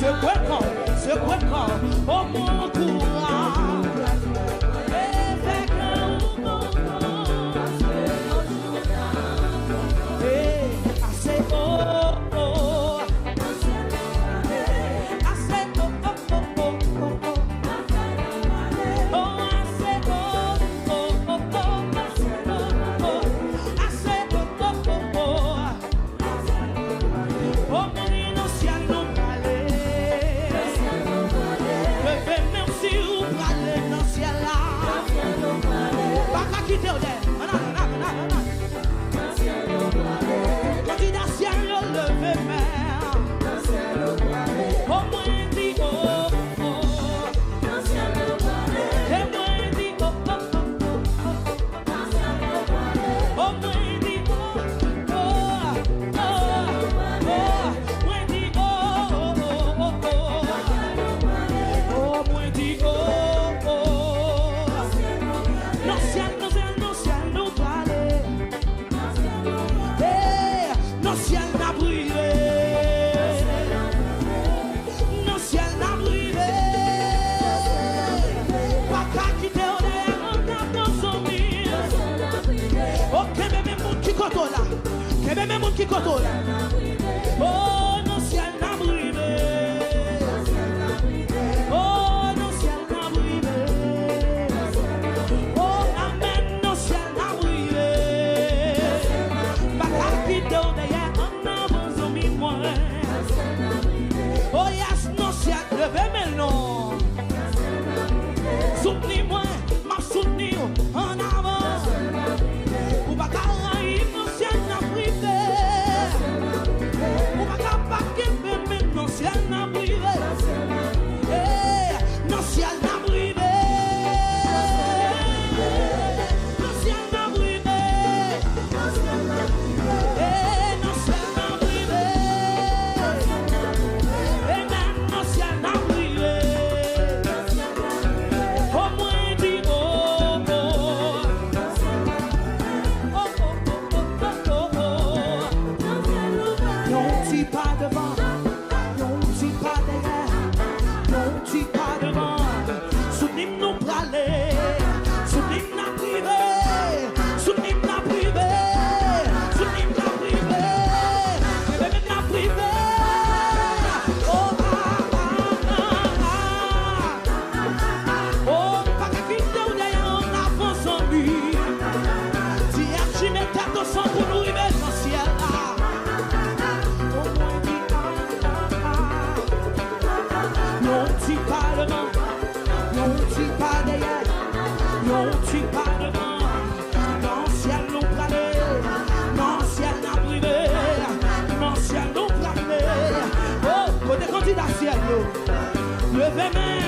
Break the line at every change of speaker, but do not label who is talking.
ce quoi, au mon courage. Oh, non, ciel n'a brûlé. Oh, non, ciel n'a brûlé. Oh, amen, non, ciel n'a brûlé. Baka qui te derrière, on a besoin de moi. Oh, yes, non, ciel, levez mes noms. Soutenez-moi, m'a soutenu en avant. Ou baka non, ciel n'a brûlé. Non, ciel n'a brûlé. Non, ciel n'a brûlé. Non, ciel n'a brûlé. Non, ciel n'a brûlé. Non, ciel n'a brûlé. Au moins dit oh, oh. Oh, oh, oh, oh, oh. Non, dis pas devant. Levez main.